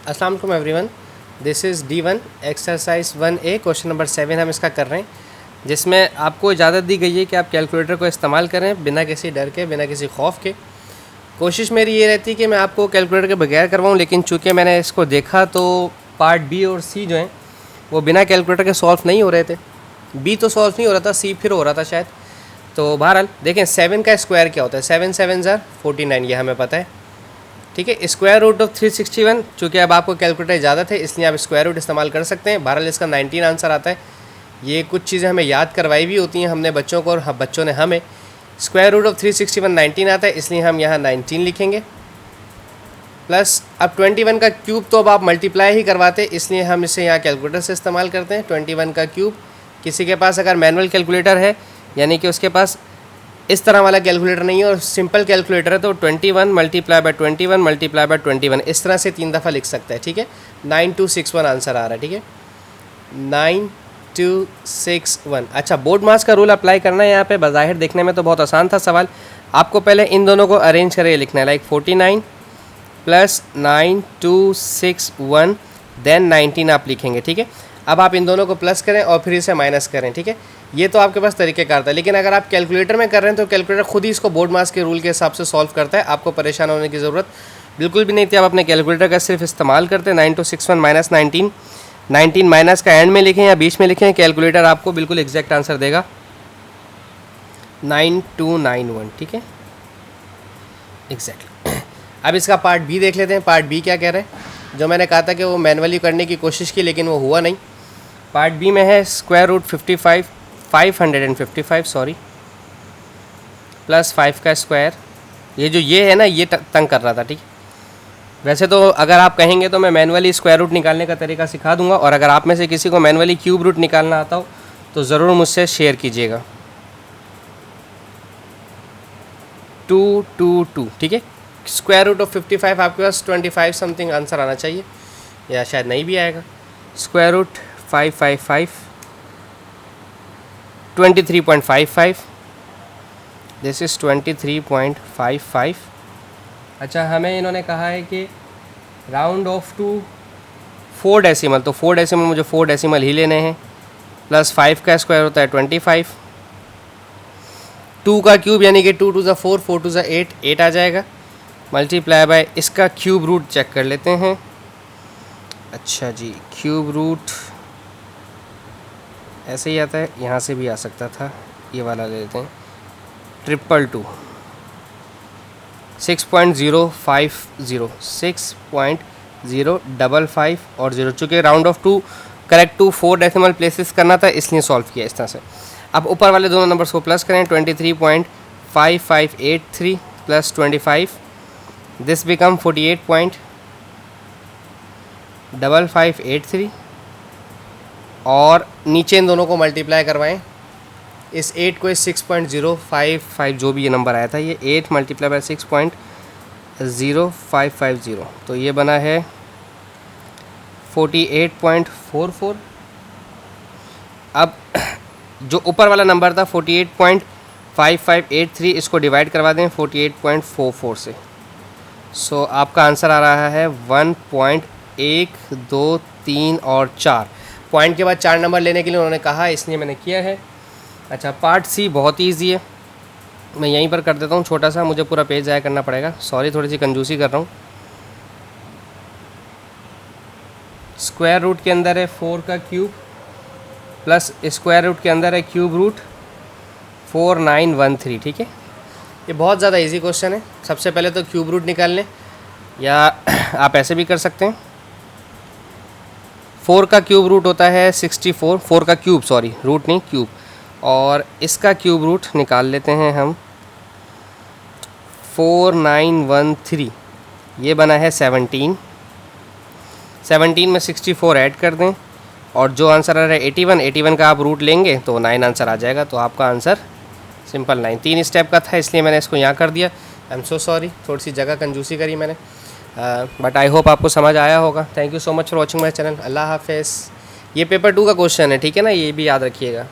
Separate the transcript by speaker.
Speaker 1: अस्सलाम वालेकुम everyone, this is D1 exercise 1A question number 7 हम इसका कर रहे हैं, जिसमें आपको इजाज़त दी गई है कि आप कैलकुलेटर को इस्तेमाल करें बिना किसी डर के, बिना किसी खौफ के। कोशिश मेरी ये रहती है कि मैं आपको कैलकुलेटर के बगैर करवाऊँ, लेकिन चूँकि मैंने इसको देखा तो पार्ट बी और सी जो हैं वो बिना कैलकुलेटर के सॉल्व नहीं हो रहे थे। बी तो सॉल्व नहीं हो रहा था, सी फिर हो रहा था शायद। तो बहरहाल देखें 7 का स्क्वायर क्या होता है, 7 7 ज़ार 49, ये हमें पता है, ठीक है। स्क्वायर रूट ऑफ 361, चूँकि अब आपको कैलकुलेटर इजाज़त है इसलिए आप स्क्वायर रूट इस्तेमाल कर सकते हैं। बहरहाल इसका 19 आंसर आता है। ये कुछ चीज़ें हमें याद करवाई भी होती हैं हमने बच्चों को, और बच्चों ने हमें। स्क्वायर रूट ऑफ 361 19 आता है, इसलिए हम यहाँ 19 लिखेंगे। प्लस अब 21 का क्यूब तो अब आप मल्टीप्लाई ही करवाते, इसलिए हम इसे यहाँ कैलकुलेटर से इस्तेमाल करते हैं। 21 का क्यूब, किसी के पास अगर मैनुअल कैलकुलेटर है, यानी कि उसके पास इस तरह वाला कैलकुलेटर नहीं है और सिंपल कैलकुलेटर है, तो 21 मल्टीप्लाई बाय 21 मल्टीप्लाई बाय 21 इस तरह से 3 दफ़ा लिख सकता है, ठीक है। 9261 आंसर आ रहा है, ठीक है, 9261। अच्छा, बोर्ड मास का रूल अप्लाई करना है यहाँ पे। बज़ाहिर देखने में तो बहुत आसान था सवाल। आपको पहले इन दोनों को अरेंज करके लिखना है, लाइक 49 प्लस 9261 देन 19 आप लिखेंगे, ठीक है। अब आप इन दोनों को प्लस करें और फिर इसे माइनस करें, ठीक है। ये तो आपके पास तरीक़ेकार था, लेकिन अगर आप कैलकुलेटर में कर रहे हैं तो कैलकुलेटर खुद ही इसको बोर्ड मास के रूल के हिसाब से सॉल्व करता है। आपको परेशान होने की ज़रूरत बिल्कुल भी नहीं थी। आप अपने कैलकुलेटर का सिर्फ इस्तेमाल करते हैं। 9261 माइनस 19 माइनस का एंड में लिखें या बीच में लिखें, कैलकुलेटर आपको बिल्कुल एग्जैक्ट आंसर देगा 9291, ठीक है, एग्जैक्टली। अब इसका पार्ट बी देख लेते हैं। पार्ट बी क्या कह रहे हैं, जो मैंने कहा था कि वो मैनुअली करने की कोशिश की लेकिन वो हुआ नहीं। पार्ट बी में है स्क्वायर रूट 555 सॉरी प्लस 5 का स्क्वायर। ये है ना, ये तंग कर रहा था, ठीक है। वैसे तो अगर आप कहेंगे तो मैं मैनुअली स्क्वायर रूट निकालने का तरीका सिखा दूंगा, और अगर आप में से किसी को मैनुअली क्यूब रूट निकालना आता हो तो ज़रूर मुझसे शेयर कीजिएगा। 222, ठीक है। स्क्वायर रूट ऑफ 55 आपके पास 25 समथिंग आंसर आना चाहिए, या शायद नहीं भी आएगा। Square root 555 23.55, this is 23.55। अच्छा, हमें इन्होंने कहा है कि राउंड ऑफ टू 4 डेसिमल, तो 4 डेसिमल मुझे 4 डेसिमल ही लेने हैं। प्लस 5 का स्क्वायर होता है 25, 2 का क्यूब यानी कि 2 2 ज़ा 4, 4 2 ज़ा 8, 8 आ जाएगा। मल्टीप्लाई बाय इसका क्यूब रूट चेक कर लेते हैं। अच्छा जी, क्यूब रूट ऐसे ही आता है, यहाँ से भी आ सकता था, ये वाला ले लेते हैं। 222 6.050 6.055 और 0, चूँकि round off to correct to 4 decimal places करना था इसलिए सॉल्व किया इस तरह से। अब ऊपर वाले दोनों नंबर्स को प्लस करें, 23.5583 प्लस 25, दिस बिकम 48.5583, और नीचे इन दोनों को मल्टीप्लाई करवाएं। इस 8 को इस 6.055 जो भी ये नंबर आया था, ये 8 मल्टीप्लाई बाय 6.0550, तो ये बना है 48.44। अब जो ऊपर वाला नंबर था 48.5583, इसको डिवाइड करवा दें 48.44 से। सो आपका आंसर आ रहा है 1.123 और 4 पॉइंट के बाद 4 नंबर लेने के लिए उन्होंने कहा, इसलिए मैंने किया है। अच्छा, पार्ट सी बहुत ही ईजी है, मैं यहीं पर कर देता हूँ छोटा सा, मुझे पूरा पेज ज़ाया करना पड़ेगा, सॉरी थोड़ी सी कंजूसी कर रहा हूँ। स्क्वायर रूट के अंदर है 4 का क्यूब, प्लस स्क्वायर रूट के अंदर है क्यूब रूट 4913, ठीक है। ये बहुत ज़्यादा इजी क्वेश्चन है। सबसे पहले तो क्यूब रूट निकाल लें, या आप ऐसे भी कर सकते हैं। 4 का क्यूब रूट होता है 64, 4 का क्यूब, सॉरी रूट नहीं क्यूब, और इसका क्यूब रूट निकाल लेते हैं हम 4913, ये बना है 17 में 64 ऐड कर दें, और जो आंसर आ रहा है 81 का आप रूट लेंगे तो 9 आंसर आ जाएगा। तो आपका आंसर सिंपल 9, 3 स्टेप का था इसलिए मैंने इसको यहाँ कर दिया। आई एम सो सॉरी, थोड़ी सी जगह कंजूसी करी मैंने, बट आई होप आपको समझ आया होगा। Thank you so much for watching my channel. अल्लाह हाफिज़। ये पेपर 2 का क्वेश्चन है, ठीक है ना, ये भी याद रखिएगा।